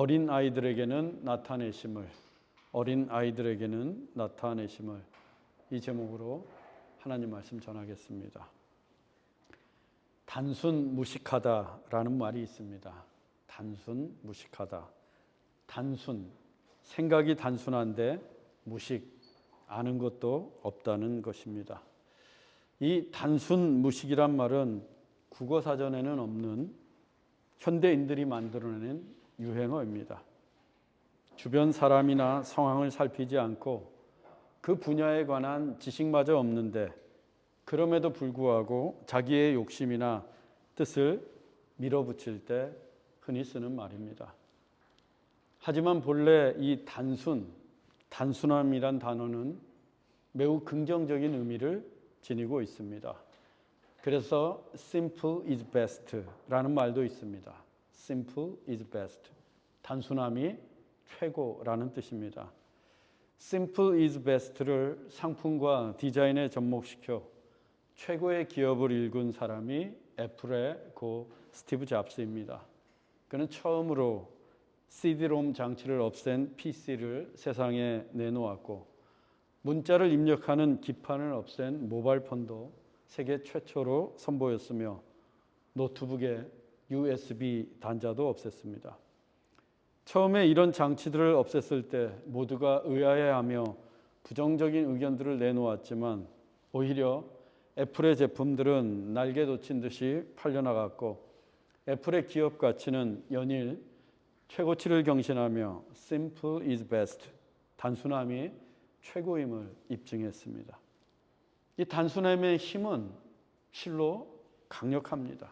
어린 아이들에게는 나타내심을, 어린 아이들에게는 나타내심을, 이 제목으로 하나님 말씀 전하겠습니다. 단순 무식하다라는 말이 있습니다. 단순 무식하다. 단순, 생각이 단순한데 무식, 아는 것도 없다는 것입니다. 이 단순 무식이란 말은 국어사전에는 없는 현대인들이 만들어낸 유행어입니다. 주변 사람이나 상황을 살피지 않고 그 분야에 관한 지식마저 없는데 그럼에도 불구하고 자기의 욕심이나 뜻을 밀어붙일 때 흔히 쓰는 말입니다. 하지만 본래 이 단순함이란 단어는 매우 긍정적인 의미를 지니고 있습니다. 그래서 simple is best라는 말도 있습니다. simple is best. 단순함이 최고라는 뜻입니다. simple is best를 상품과 디자인에 접목시켜 최고의 기업을 일군 사람이 애플의 고 스티브 잡스입니다. 그는 처음으로 CD-ROM 장치를 없앤 PC를 세상에 내놓았고 문자를 입력하는 기판을 없앤 모바일폰도 세계 최초로 선보였으며 노트북에 USB 단자도 없앴습니다. 처음에 이런 장치들을 없앴을 때 모두가 의아해하며 부정적인 의견들을 내놓았지만 오히려 애플의 제품들은 날개 돋친 듯이 팔려나갔고 애플의 기업 가치는 연일 최고치를 경신하며 simple is best, 단순함이 최고임을 입증했습니다. 이 단순함의 힘은 실로 강력합니다.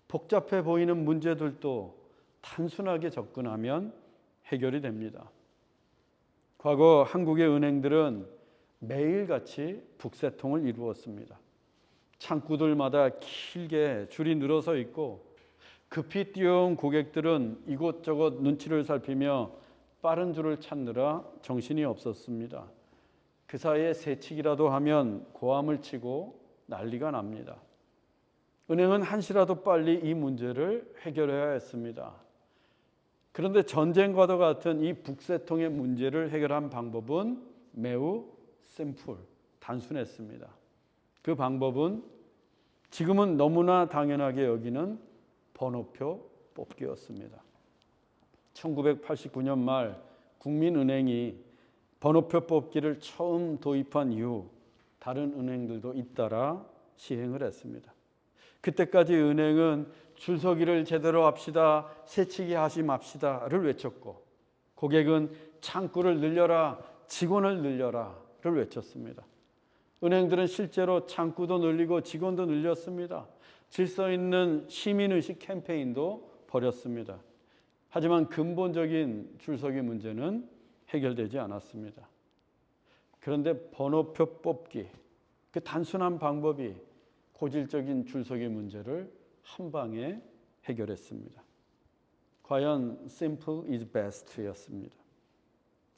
복잡해 보이는 문제들도 단순하게 접근하면 해결이 됩니다. 과거 한국의 은행들은 매일같이 북새통을 이루었습니다. 창구들마다 길게 줄이 늘어서 있고 급히 뛰어온 고객들은 이곳저곳 눈치를 살피며 빠른 줄을 찾느라 정신이 없었습니다. 그 사이에 새치기라도 하면 고함을 치고 난리가 납니다. 은행은 한시라도 빨리 이 문제를 해결해야 했습니다. 그런데 전쟁과도 같은 이 북새통의 문제를 해결한 방법은 매우 단순했습니다. 그 방법은 지금은 너무나 당연하게 여기는 번호표 뽑기였습니다. 1989년 말 국민은행이 번호표 뽑기를 처음 도입한 이후 다른 은행들도 잇따라 시행을 했습니다. 그때까지 은행은 줄서기를 제대로 합시다, 새치기 하지 맙시다를 외쳤고 고객은 창구를 늘려라, 직원을 늘려라를 외쳤습니다. 은행들은 실제로 창구도 늘리고 직원도 늘렸습니다. 질서 있는 시민의식 캠페인도 벌였습니다. 하지만 근본적인 줄서기 문제는 해결되지 않았습니다. 그런데 번호표 뽑기, 그 단순한 방법이 고질적인 줄서기 문제를 한 방에 해결했습니다. 과연 simple is best였습니다.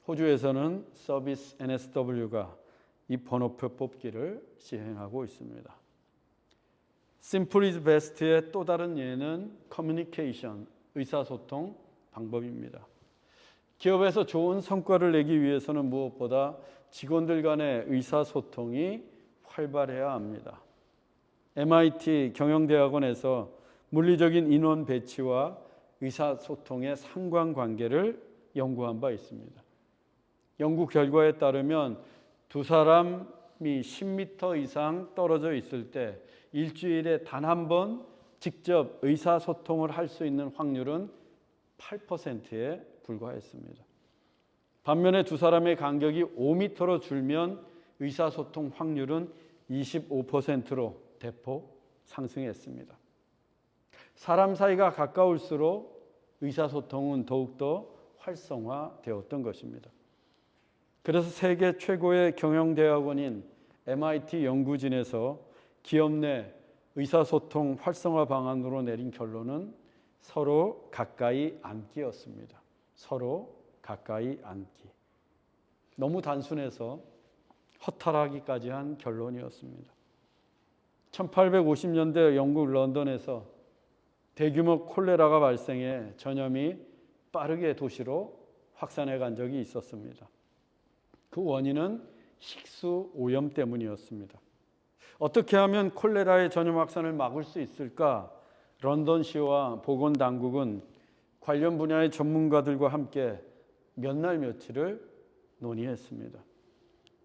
호주에서는 서비스 NSW가 이 번호표 뽑기를 시행하고 있습니다. Simple is best의 또 다른 예는 커뮤니케이션, 의사소통 방법입니다. 기업에서 좋은 성과를 내기 위해서는 무엇보다 직원들 간의 의사소통이 활발해야 합니다. MIT 경영대학원에서 물리적인 인원 배치와 의사소통의 상관관계를 연구한 바 있습니다. 연구 결과에 따르면 두 사람이 10m 이상 떨어져 있을 때 일주일에 단 한 번 직접 의사소통을 할 수 있는 확률은 8%에 불과했습니다. 반면에 두 사람의 간격이 5m로 줄면 의사소통 확률은 25%로 대폭 상승했습니다. 사람 사이가 가까울수록 의사소통은 더욱더 활성화되었던 것입니다. 그래서 세계 최고의 경영대학원인 MIT 연구진에서 기업 내 의사소통 활성화 방안으로 내린 결론은 서로 가까이 앉기였습니다. 서로 가까이 앉기. 너무 단순해서 허탈하기까지 한 결론이었습니다. 1850년대 영국 런던에서 대규모 콜레라가 발생해 전염이 빠르게 도시로 확산해 간 적이 있었습니다. 그 원인은 식수 오염 때문이었습니다. 어떻게 하면 콜레라의 전염 확산을 막을 수 있을까? 런던시와 보건당국은 관련 분야의 전문가들과 함께 몇 날 며칠을 논의했습니다.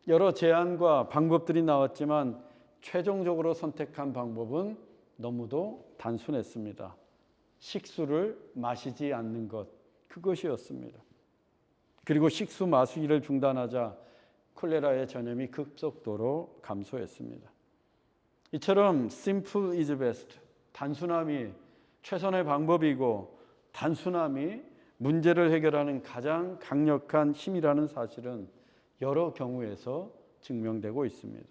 여러 제안과 방법들이 나왔지만 최종적으로 선택한 방법은 너무도 단순했습니다. 식수를 마시지 않는 것, 그것이었습니다. 그리고 식수 마시기를 중단하자 콜레라의 전염이 급속도로 감소했습니다. 이처럼 simple is best, 단순함이 최선의 방법이고 단순함이 문제를 해결하는 가장 강력한 힘이라는 사실은 여러 경우에서 증명되고 있습니다.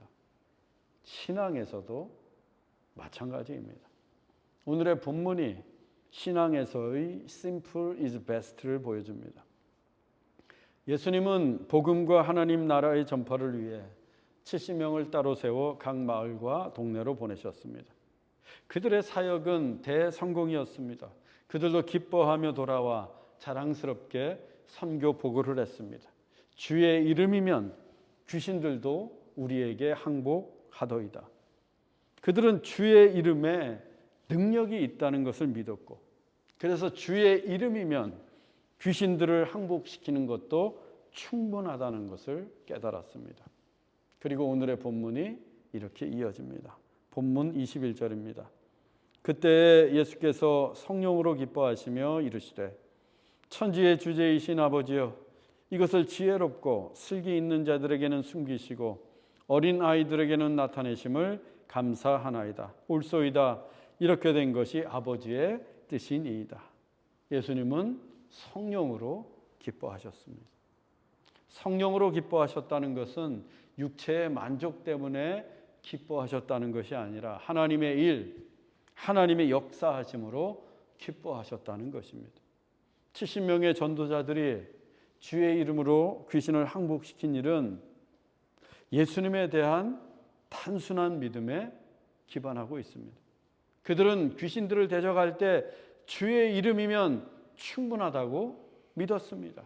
신앙에서도 마찬가지입니다. 오늘의 본문이 신앙에서의 simple is best를 보여줍니다. 예수님은 복음과 하나님 나라의 전파를 위해 70명을 따로 세워 각 마을과 동네로 보내셨습니다. 그들의 사역은 대성공이었습니다. 그들도 기뻐하며 돌아와 자랑스럽게 선교 보고를 했습니다. 주의 이름이면 귀신들도 우리에게 항복하더이다. 그들은 주의 이름에 능력이 있다는 것을 믿었고, 그래서 주의 이름이면 귀신들을 항복시키는 것도 충분하다는 것을 깨달았습니다. 그리고 오늘의 본문이 이렇게 이어집니다. 본문 21절입니다. 그때 예수께서 성령으로 기뻐하시며 이르시되 천지의 주제이신 아버지여, 이것을 지혜롭고 슬기 있는 자들에게는 숨기시고 어린 아이들에게는 나타내심을 감사하나이다. 옳소이다. 이렇게 된 것이 아버지의 뜻이니이다. 예수님은 성령으로 기뻐하셨습니다. 성령으로 기뻐하셨다는 것은 육체의 만족 때문에 기뻐하셨다는 것이 아니라 하나님의 일, 하나님의 역사하심으로 기뻐하셨다는 것입니다. 70명의 전도자들이 주의 이름으로 귀신을 항복시킨 일은 예수님에 대한 단순한 믿음에 기반하고 있습니다. 그들은 귀신들을 대적할 때 주의 이름이면 충분하다고 믿었습니다.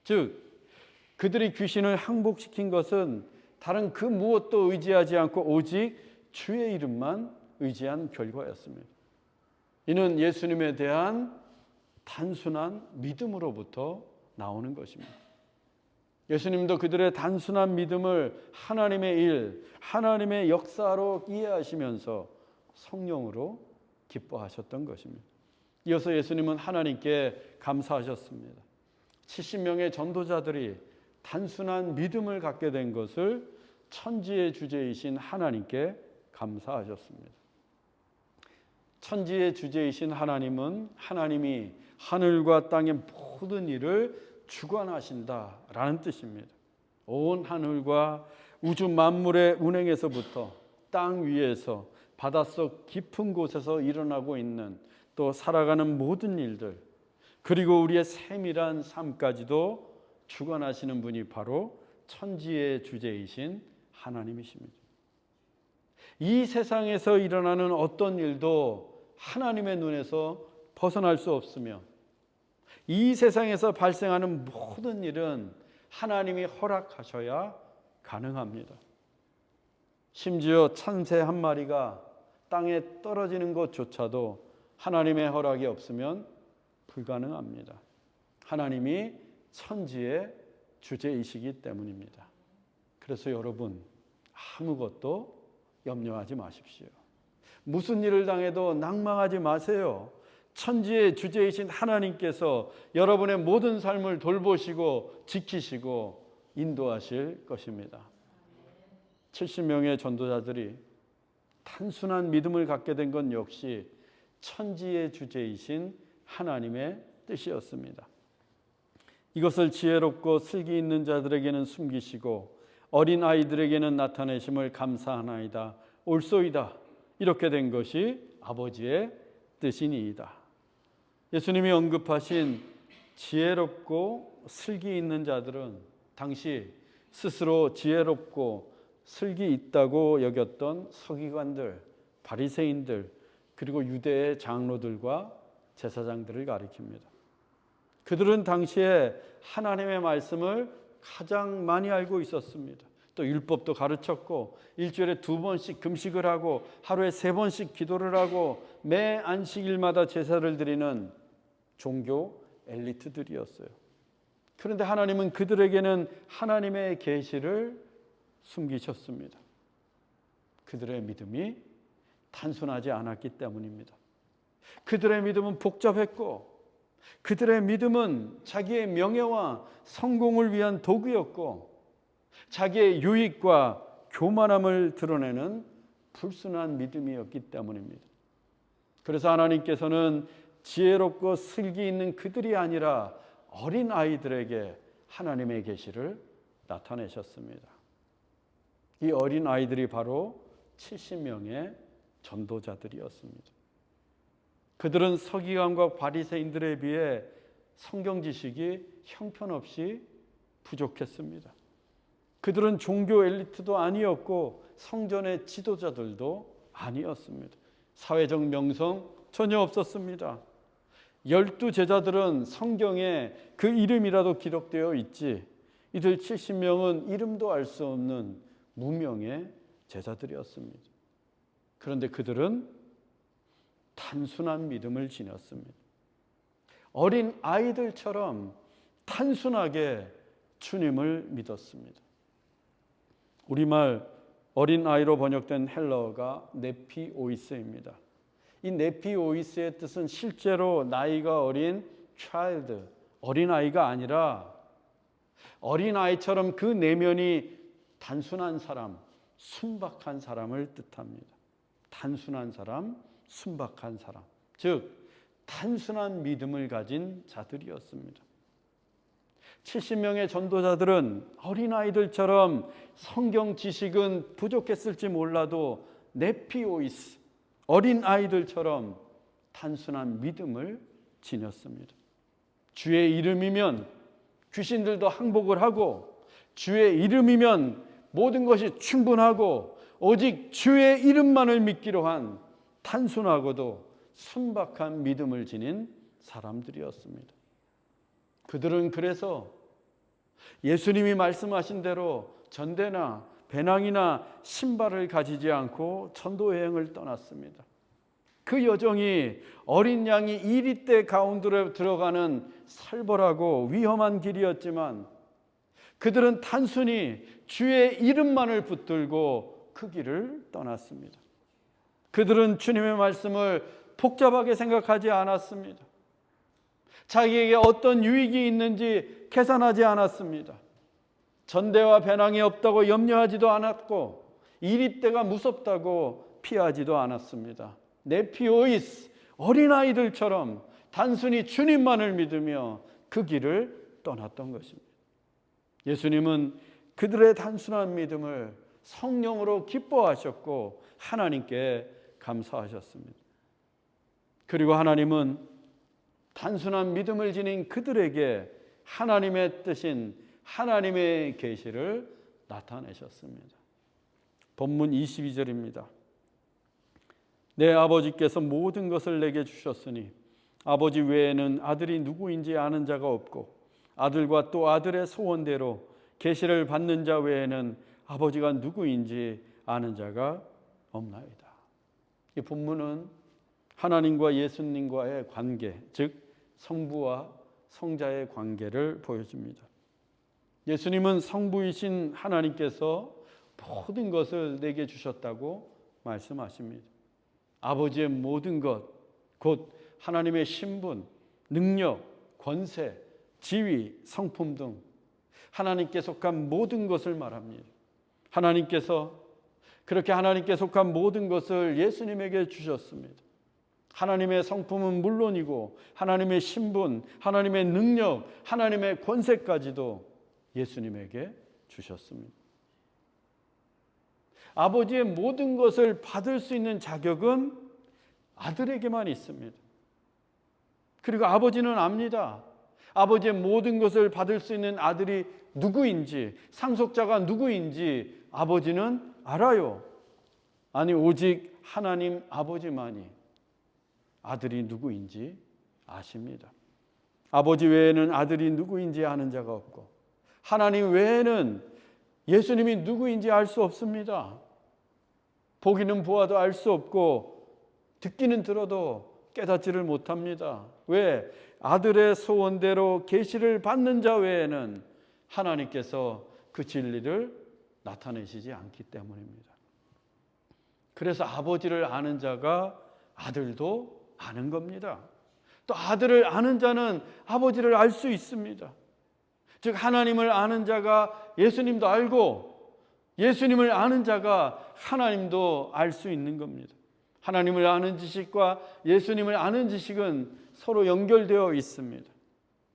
즉, 그들이 귀신을 항복시킨 것은 다른 그 무엇도 의지하지 않고 오직 주의 이름만 의지한 결과였습니다. 이는 예수님에 대한 단순한 믿음으로부터 나오는 것입니다. 예수님도 그들의 단순한 믿음을 하나님의 일, 하나님의 역사로 이해하시면서 성령으로 기뻐하셨던 것입니다. 이어서 예수님은 하나님께 감사하셨습니다. 70명의 전도자들이 단순한 믿음을 갖게 된 것을 천지의 주제이신 하나님께 감사하셨습니다. 천지의 주제이신 하나님은 하나님이 하늘과 땅의 모든 일을 주관하신다라는 뜻입니다. 온 하늘과 우주 만물의 운행에서부터 땅 위에서 바닷속 깊은 곳에서 일어나고 있는 또 살아가는 모든 일들, 그리고 우리의 세밀한 삶까지도 주관하시는 분이 바로 천지의 주제이신 하나님이십니다. 이 세상에서 일어나는 어떤 일도 하나님의 눈에서 벗어날 수 없으며 이 세상에서 발생하는 모든 일은 하나님이 허락하셔야 가능합니다. 심지어 참새 한 마리가 땅에 떨어지는 것조차도 하나님의 허락이 없으면 불가능합니다. 하나님이 천지의 주제이시기 때문입니다. 그래서 여러분, 아무것도 염려하지 마십시오. 무슨 일을 당해도 낭망하지 마세요. 천지의 주제이신 하나님께서 여러분의 모든 삶을 돌보시고 지키시고 인도하실 것입니다. 70명의 전도자들이 단순한 믿음을 갖게 된 건 역시 천지의 주제이신 하나님의 뜻이었습니다. 이것을 지혜롭고 슬기 있는 자들에게는 숨기시고 어린 아이들에게는 나타내심을 감사하나이다. 옳소이다. 이렇게 된 것이 아버지의 뜻이니이다. 예수님이 언급하신 지혜롭고 슬기 있는 자들은 당시 스스로 지혜롭고 슬기 있다고 여겼던 서기관들, 바리새인들, 그리고 유대의 장로들과 제사장들을 가리킵니다. 그들은 당시에 하나님의 말씀을 가장 많이 알고 있었습니다. 또 율법도 가르쳤고 일주일에 2번씩 금식을 하고 하루에 3번씩 기도를 하고 매 안식일마다 제사를 드리는 종교 엘리트들이었어요. 그런데 하나님은 그들에게는 하나님의 계시를 숨기셨습니다. 그들의 믿음이 단순하지 않았기 때문입니다. 그들의 믿음은 복잡했고 그들의 믿음은 자기의 명예와 성공을 위한 도구였고 자기의 유익과 교만함을 드러내는 불순한 믿음이었기 때문입니다. 그래서 하나님께서는 지혜롭고 슬기 있는 그들이 아니라 어린 아이들에게 하나님의 계시를 나타내셨습니다. 이 어린 아이들이 바로 70명의 전도자들이었습니다. 그들은 서기관과 바리새인들에 비해 성경 지식이 형편없이 부족했습니다. 그들은 종교 엘리트도 아니었고 성전의 지도자들도 아니었습니다. 사회적 명성 전혀 없었습니다. 12제자들은 성경에 그 이름이라도 기록되어 있지 이들 70명은 이름도 알 수 없는 무명의 제자들이었습니다. 그런데 그들은 단순한 믿음을 지녔습니다. 어린 아이들처럼 단순하게 주님을 믿었습니다. 우리말 어린아이로 번역된 헬러어가 네피오이스입니다. 이 네피오이스의 뜻은 실제로 나이가 어린 child, 어린아이가 아니라 어린아이처럼 그 내면이 단순한 사람, 순박한 사람을 뜻합니다. 단순한 사람, 순박한 사람, 즉 단순한 믿음을 가진 자들이었습니다. 70명의 전도자들은 어린아이들처럼 성경 지식은 부족했을지 몰라도 네피오이스, 어린아이들처럼 단순한 믿음을 지녔습니다. 주의 이름이면 귀신들도 항복을 하고 주의 이름이면 모든 것이 충분하고 오직 주의 이름만을 믿기로 한 단순하고도 순박한 믿음을 지닌 사람들이었습니다. 그들은 그래서 예수님이 말씀하신 대로 전대나 배낭이나 신발을 가지지 않고 전도 여행을 떠났습니다. 그 여정이 어린 양이 이리떼 가운데로 들어가는 살벌하고 위험한 길이었지만 그들은 단순히 주의 이름만을 붙들고 그 길을 떠났습니다. 그들은 주님의 말씀을 복잡하게 생각하지 않았습니다. 자기에게 어떤 유익이 있는지 계산하지 않았습니다. 전대와 배낭이 없다고 염려하지도 않았고 이리떼가 무섭다고 피하지도 않았습니다. 네피오이스, 어린아이들처럼 단순히 주님만을 믿으며 그 길을 떠났던 것입니다. 예수님은 그들의 단순한 믿음을 성령으로 기뻐하셨고 하나님께 감사하셨습니다. 그리고 하나님은 단순한 믿음을 지닌 그들에게 하나님의 뜻인 하나님의 계시를 나타내셨습니다. 본문 22절입니다. 내 아버지께서 모든 것을 내게 주셨으니 아버지 외에는 아들이 누구인지 아는 자가 없고 아들과 또 아들의 소원대로 계시를 받는 자 외에는 아버지가 누구인지 아는 자가 없나이다. 이 본문은 하나님과 예수님과의 관계, 즉 성부와 성자의 관계를 보여줍니다. 예수님은 성부이신 하나님께서 모든 것을 내게 주셨다고 말씀하십니다. 아버지의 모든 것, 곧 하나님의 신분, 능력, 권세, 지위, 성품 등 하나님께 속한 모든 것을 말합니다. 그렇게 하나님께 속한 모든 것을 예수님에게 주셨습니다. 하나님의 성품은 물론이고 하나님의 신분, 하나님의 능력, 하나님의 권세까지도 예수님에게 주셨습니다. 아버지의 모든 것을 받을 수 있는 자격은 아들에게만 있습니다. 그리고 아버지는 압니다. 아버지의 모든 것을 받을 수 있는 아들이 누구인지, 상속자가 누구인지 아버지는 알아요. 아니, 오직 하나님 아버지만이 아들이 누구인지 아십니다. 아버지 외에는 아들이 누구인지 아는 자가 없고 하나님 외에는 예수님이 누구인지 알 수 없습니다. 보기는 보아도 알 수 없고 듣기는 들어도 깨닫지를 못합니다. 왜? 아들의 소원대로 계시를 받는 자 외에는 하나님께서 그 진리를 나타내시지 않기 때문입니다. 그래서 아버지를 아는 자가 아들도 아는 겁니다. 또 아들을 아는 자는 아버지를 알 수 있습니다. 즉 하나님을 아는 자가 예수님도 알고 예수님을 아는 자가 하나님도 알 수 있는 겁니다. 하나님을 아는 지식과 예수님을 아는 지식은 서로 연결되어 있습니다.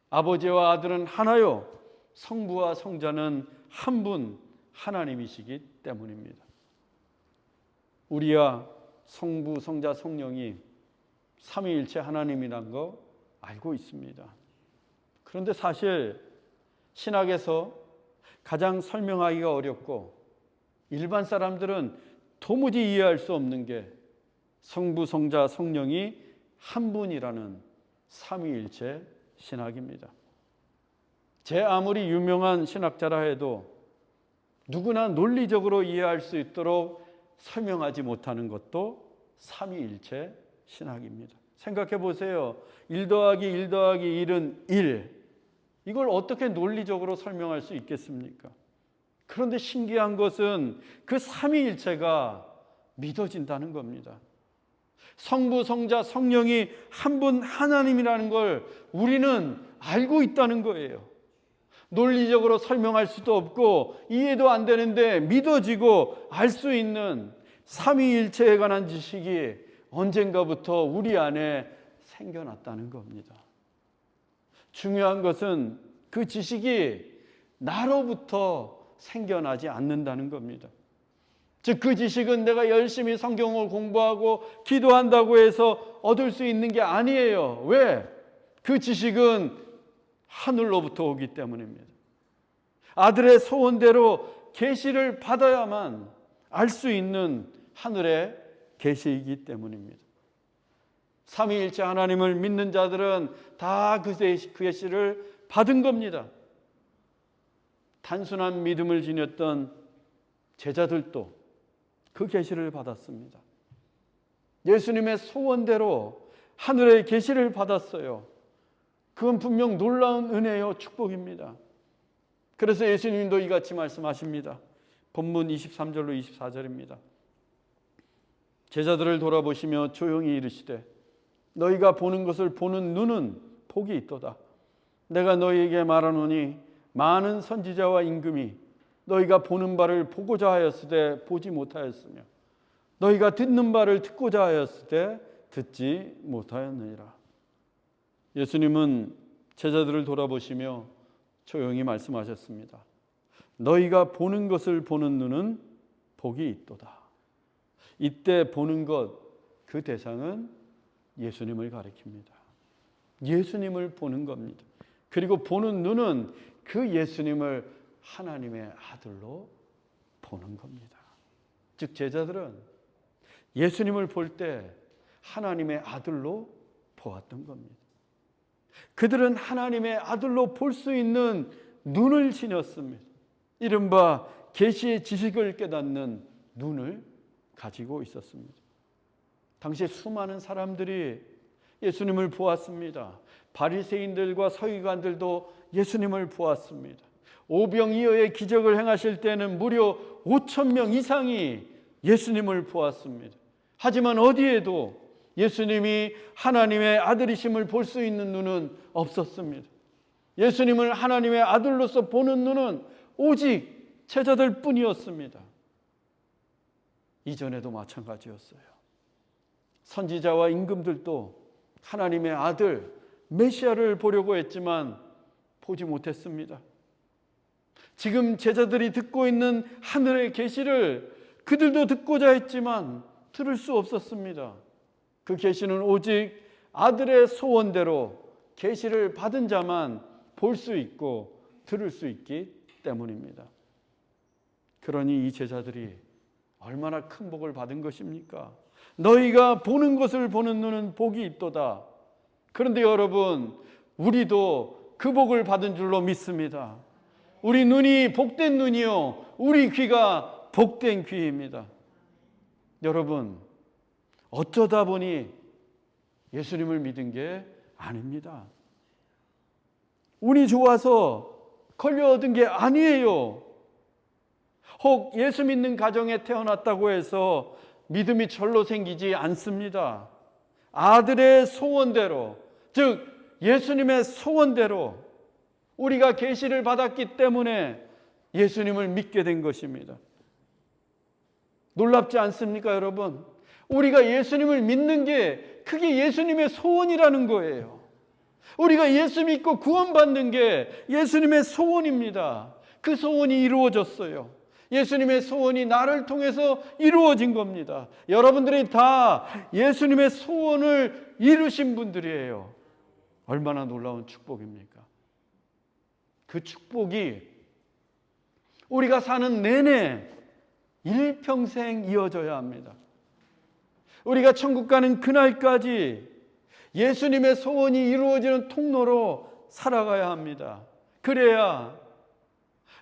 아버지와 아들은 하나요, 성부와 성자는 한 분 하나님이시기 때문입니다. 우리야 성부, 성자, 성령이 삼위일체 하나님이란 거 알고 있습니다. 그런데 사실 신학에서 가장 설명하기가 어렵고 일반 사람들은 도무지 이해할 수 없는 게 성부, 성자, 성령이 한 분이라는 삼위일체 신학입니다. 제 아무리 유명한 신학자라 해도 누구나 논리적으로 이해할 수 있도록 설명하지 못하는 것도 삼위일체 신학입니다. 생각해 보세요. 1 더하기 1 더하기 1은 1. 이걸 어떻게 논리적으로 설명할 수 있겠습니까? 그런데 신기한 것은 그 삼위일체가 믿어진다는 겁니다. 성부, 성자, 성령이 한 분 하나님이라는 걸 우리는 알고 있다는 거예요. 논리적으로 설명할 수도 없고 이해도 안 되는데 믿어지고 알 수 있는 삼위일체에 관한 지식이 언젠가부터 우리 안에 생겨났다는 겁니다. 중요한 것은 그 지식이 나로부터 생겨나지 않는다는 겁니다. 즉 그 지식은 내가 열심히 성경을 공부하고 기도한다고 해서 얻을 수 있는 게 아니에요. 왜? 그 지식은 하늘로부터 오기 때문입니다. 아들의 소원대로 계시를 받아야만 알 수 있는 하늘의 계시이기 때문입니다. 삼위일체 하나님을 믿는 자들은 다 그 계시를 받은 겁니다. 단순한 믿음을 지녔던 제자들도 그 계시를 받았습니다. 예수님의 소원대로 하늘의 계시를 받았어요. 그건 분명 놀라운 은혜요, 축복입니다. 그래서 예수님도 이같이 말씀하십니다. 본문 23절로 24절입니다. 제자들을 돌아보시며 조용히 이르시되 너희가 보는 것을 보는 눈은 복이 있도다. 내가 너희에게 말하노니 많은 선지자와 임금이 너희가 보는 바를 보고자 하였으되 보지 못하였으며 너희가 듣는 바를 듣고자 하였으되 듣지 못하였느니라. 예수님은 제자들을 돌아보시며 조용히 말씀하셨습니다. 너희가 보는 것을 보는 눈은 복이 있도다. 이때 보는 것, 그 대상은 예수님을 가리킵니다. 예수님을 보는 겁니다. 그리고 보는 눈은 그 예수님을 하나님의 아들로 보는 겁니다. 즉 제자들은 예수님을 볼 때 하나님의 아들로 보았던 겁니다. 그들은 하나님의 아들로 볼 수 있는 눈을 지녔습니다. 이른바 계시의 지식을 깨닫는 눈을 가지고 있었습니다. 당시에 수많은 사람들이 예수님을 보았습니다. 바리새인들과 서기관들도 예수님을 보았습니다. 오병이어의 기적을 행하실 때는 무려 5,000명 이상이 예수님을 보았습니다. 하지만 어디에도 예수님이 하나님의 아들이심을 볼 수 있는 눈은 없었습니다. 예수님을 하나님의 아들로서 보는 눈은 오직 제자들 뿐이었습니다. 이전에도 마찬가지였어요. 선지자와 임금들도 하나님의 아들 메시아를 보려고 했지만 보지 못했습니다. 지금 제자들이 듣고 있는 하늘의 계시를 그들도 듣고자 했지만 들을 수 없었습니다. 그 계시는 오직 아들의 소원대로 계시를 받은 자만 볼 수 있고 들을 수 있기 때문입니다. 그러니 이 제자들이 얼마나 큰 복을 받은 것입니까? 너희가 보는 것을 보는 눈은 복이 있도다. 그런데 여러분, 우리도 그 복을 받은 줄로 믿습니다. 우리 눈이 복된 눈이요, 우리 귀가 복된 귀입니다. 여러분, 어쩌다 보니 예수님을 믿은 게 아닙니다. 운이 좋아서 걸려 얻은 게 아니에요. 혹 예수 믿는 가정에 태어났다고 해서 믿음이 절로 생기지 않습니다. 아들의 소원대로, 즉 예수님의 소원대로 우리가 계시를 받았기 때문에 예수님을 믿게 된 것입니다. 놀랍지 않습니까, 여러분? 우리가 예수님을 믿는 게 그게 예수님의 소원이라는 거예요. 우리가 예수 믿고 구원받는 게 예수님의 소원입니다. 그 소원이 이루어졌어요. 예수님의 소원이 나를 통해서 이루어진 겁니다. 여러분들이 다 예수님의 소원을 이루신 분들이에요. 얼마나 놀라운 축복입니까? 그 축복이 우리가 사는 내내 일평생 이어져야 합니다. 우리가 천국 가는 그날까지 예수님의 소원이 이루어지는 통로로 살아가야 합니다. 그래야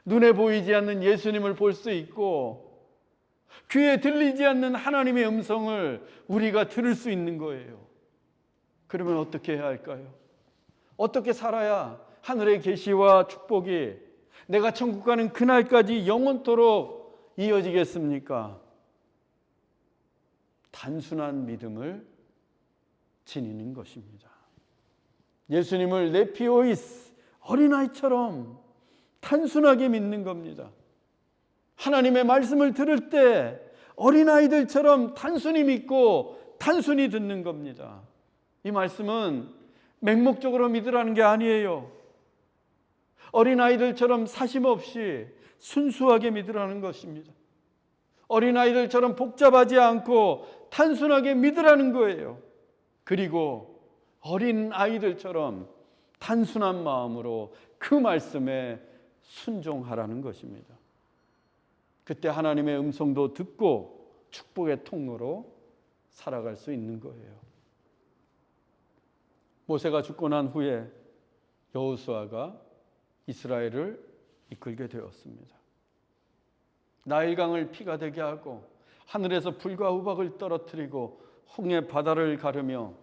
눈에 보이지 않는 예수님을 볼 수 있고 귀에 들리지 않는 하나님의 음성을 우리가 들을 수 있는 거예요. 그러면 어떻게 해야 할까요? 어떻게 살아야 하늘의 계시와 축복이 내가 천국 가는 그날까지 영원토록 이어지겠습니까? 단순한 믿음을 지니는 것입니다. 예수님을 네피오이스, 어린아이처럼 단순하게 믿는 겁니다. 하나님의 말씀을 들을 때 어린아이들처럼 단순히 믿고 단순히 듣는 겁니다. 이 말씀은 맹목적으로 믿으라는 게 아니에요. 어린아이들처럼 사심 없이 순수하게 믿으라는 것입니다. 어린아이들처럼 복잡하지 않고 단순하게 믿으라는 거예요. 그리고 어린아이들처럼 단순한 마음으로 그 말씀에 순종하라는 것입니다. 그때 하나님의 음성도 듣고 축복의 통로로 살아갈 수 있는 거예요. 모세가 죽고 난 후에 여호수아가 이스라엘을 이끌게 되었습니다. 나일강을 피가 되게 하고 하늘에서 불과 우박을 떨어뜨리고 홍해 바다를 가르며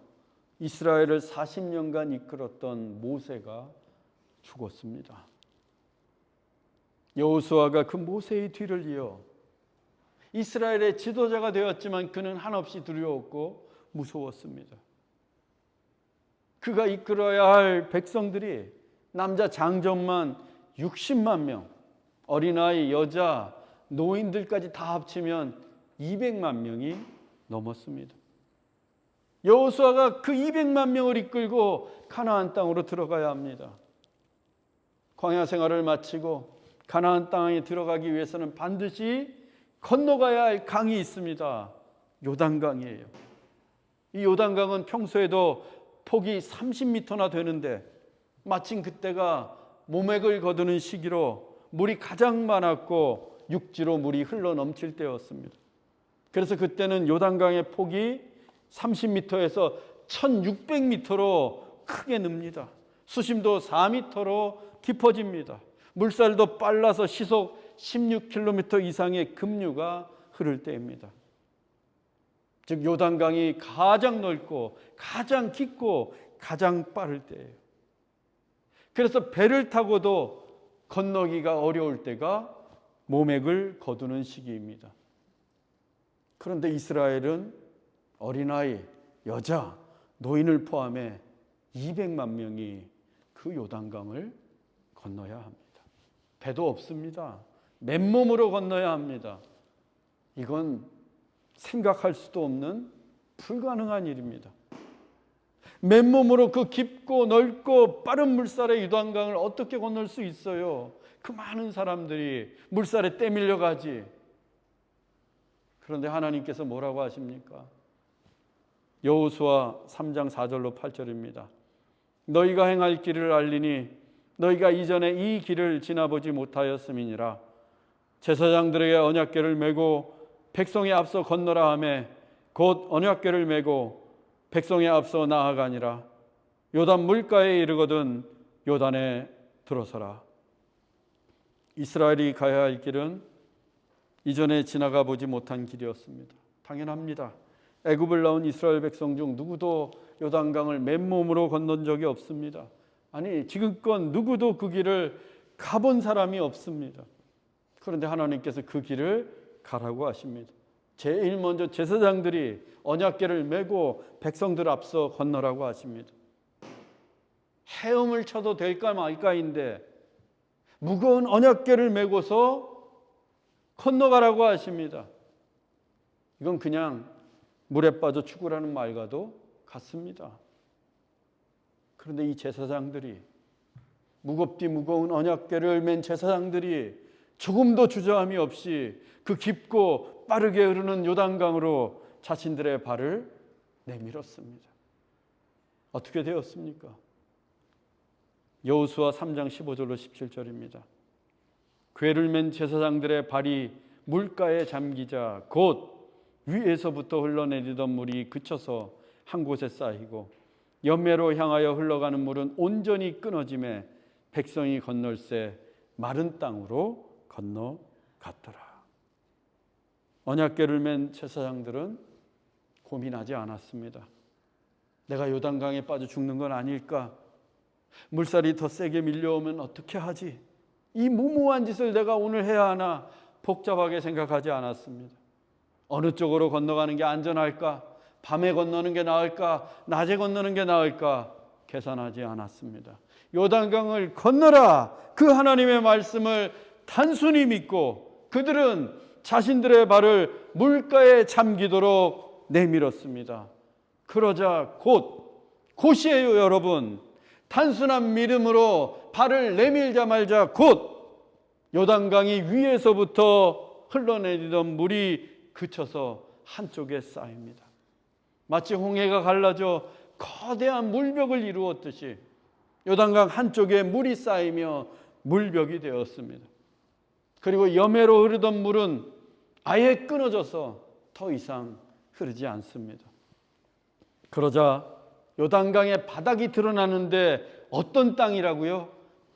이스라엘을 40년간 이끌었던 모세가 죽었습니다. 여호수아가 그 모세의 뒤를 이어 이스라엘의 지도자가 되었지만 그는 한없이 두려웠고 무서웠습니다. 그가 이끌어야 할 백성들이 남자 장정만 60만 명, 어린아이, 여자, 노인들까지 다 합치면 200만 명이 넘었습니다. 여호수아가 그 200만 명을 이끌고 가나안 땅으로 들어가야 합니다. 광야 생활을 마치고 가나안 땅에 들어가기 위해서는 반드시 건너가야 할 강이 있습니다. 요단강이에요. 이 요단강은 평소에도 폭이 30m나 되는데 마침 그때가 모맥을 거두는 시기로 물이 가장 많았고 육지로 물이 흘러 넘칠 때였습니다. 그래서 그때는 요단강의 폭이 30m에서 1600m로 크게 늡니다. 수심도 4m로 깊어집니다. 물살도 빨라서 시속 16km 이상의 급류가 흐를 때입니다. 즉 요단강이 가장 넓고 가장 깊고 가장 빠를 때예요. 그래서 배를 타고도 건너기가 어려울 때가 모맥을 거두는 시기입니다. 그런데 이스라엘은 어린아이, 여자, 노인을 포함해 200만 명이 그 요단강을 건너야 합니다. 배도 없습니다. 맨몸으로 건너야 합니다. 이건 생각할 수도 없는 불가능한 일입니다. 맨몸으로 그 깊고 넓고 빠른 물살의 요단강을 어떻게 건널 수 있어요? 그 많은 사람들이 물살에 떼밀려 가지. 그런데 하나님께서 뭐라고 하십니까? 여호수아 3장 4절로 8절입니다. 너희가 행할 길을 알리니 너희가 이전에 이 길을 지나보지 못하였음이니라. 제사장들에게 언약궤를 메고 백성에 앞서 건너라 하매 곧 언약궤를 메고 백성에 앞서 나아가니라. 요단 물가에 이르거든 요단에 들어서라. 이스라엘이 가야 할 길은 이전에 지나가 보지 못한 길이었습니다. 당연합니다. 애굽을 나온 이스라엘 백성 중 누구도 요단강을 맨몸으로 건넌 적이 없습니다. 아니, 지금껏 누구도 그 길을 가본 사람이 없습니다. 그런데 하나님께서 그 길을 가라고 하십니다. 제일 먼저 제사장들이 언약궤를 메고 백성들 앞서 건너라고 하십니다. 헤엄을 쳐도 될까 말까인데 무거운 언약궤를 메고서 건너가라고 하십니다. 이건 그냥 물에 빠져 죽으라는 말과도 같습니다. 그런데 이 제사장들이, 무겁디 무거운 언약궤를 맨 제사장들이 조금도 주저함이 없이 그 깊고 빠르게 흐르는 요단강으로 자신들의 발을 내밀었습니다. 어떻게 되었습니까? 여호수아 3장 15절로 17절입니다. 궤를 맨 제사장들의 발이 물가에 잠기자 곧 위에서부터 흘러내리던 물이 그쳐서 한 곳에 쌓이고 연매로 향하여 흘러가는 물은 온전히 끊어짐에 백성이 건널새 마른 땅으로 건너갔더라. 언약궤를 맨 제사장들은 고민하지 않았습니다. 내가 요단강에 빠져 죽는 건 아닐까? 물살이 더 세게 밀려오면 어떻게 하지? 이 무모한 짓을 내가 오늘 해야 하나? 복잡하게 생각하지 않았습니다. 어느 쪽으로 건너가는 게 안전할까? 밤에 건너는 게 나을까? 낮에 건너는 게 나을까? 계산하지 않았습니다. 요단강을 건너라! 그 하나님의 말씀을 단순히 믿고 그들은 자신들의 발을 물가에 잠기도록 내밀었습니다. 그러자 곧이에요, 여러분. 단순한 믿음으로 발을 내밀자마자 곧 요단강이 위에서부터 흘러내리던 물이 그쳐서 한쪽에 쌓입니다. 마치 홍해가 갈라져 거대한 물벽을 이루었듯이 요단강 한쪽에 물이 쌓이며 물벽이 되었습니다. 그리고 여매로 흐르던 물은 아예 끊어져서 더 이상 흐르지 않습니다. 그러자 요단강의 바닥이 드러나는데 어떤 땅이라고요?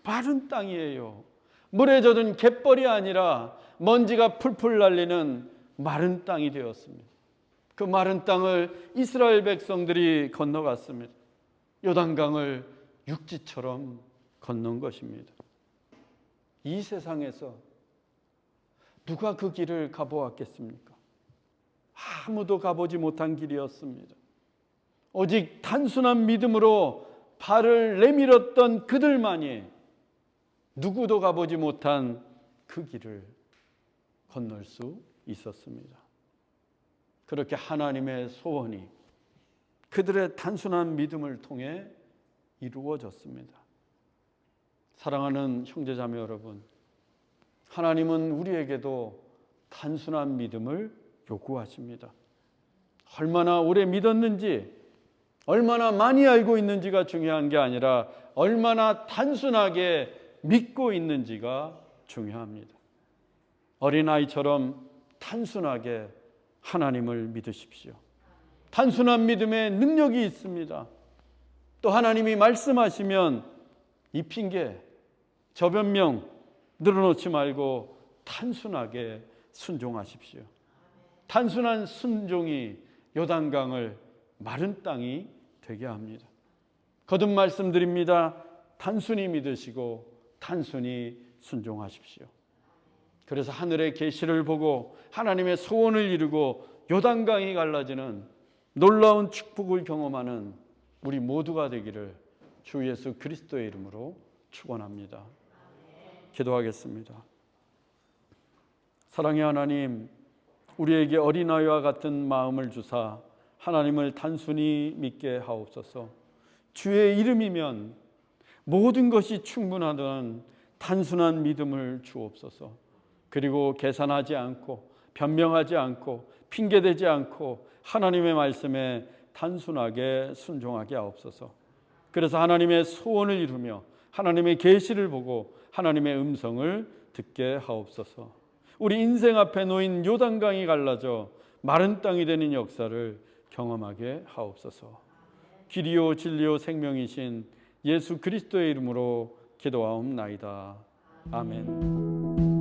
마른 땅이에요. 물에 젖은 갯벌이 아니라 먼지가 풀풀 날리는 마른 땅이 되었습니다. 그 마른 땅을 이스라엘 백성들이 건너갔습니다. 요단강을 육지처럼 건넌 것입니다. 이 세상에서 누가 그 길을 가보았겠습니까? 아무도 가보지 못한 길이었습니다. 오직 단순한 믿음으로 발을 내밀었던 그들만이 누구도 가보지 못한 그 길을 건널 수 있었습니다. 그렇게 하나님의 소원이 그들의 단순한 믿음을 통해 이루어졌습니다. 사랑하는 형제자매 여러분, 하나님은 우리에게도 단순한 믿음을 요구하십니다. 얼마나 오래 믿었는지, 얼마나 많이 알고 있는지가 중요한 게 아니라 얼마나 단순하게 믿고 있는지가 중요합니다. 어린아이처럼 단순하게 하나님을 믿으십시오. 단순한 믿음에 능력이 있습니다. 또 하나님이 말씀하시면 이 핑계, 저 변명 늘어놓지 말고 단순하게 순종하십시오. 단순한 순종이 요단강을 마른 땅이 되게 합니다. 거듭 말씀드립니다. 단순히 믿으시고 단순히 순종하십시오. 그래서 하늘의 계시를 보고 하나님의 소원을 이루고 요단강이 갈라지는 놀라운 축복을 경험하는 우리 모두가 되기를 주 예수 그리스도의 이름으로 축원합니다. 기도하겠습니다. 사랑의 하나님, 우리에게 어린아이와 같은 마음을 주사 하나님을 단순히 믿게 하옵소서. 주의 이름이면 모든 것이 충분하다는 단순한 믿음을 주옵소서. 그리고 계산하지 않고 변명하지 않고 핑계대지 않고 하나님의 말씀에 단순하게 순종하게 하옵소서. 그래서 하나님의 소원을 이루며 하나님의 계시를 보고 하나님의 음성을 듣게 하옵소서. 우리 인생 앞에 놓인 요단강이 갈라져 마른 땅이 되는 역사를 경험하게 하옵소서. 길이요 진리요 생명이신 예수 그리스도의 이름으로 기도하옵나이다. 아멘.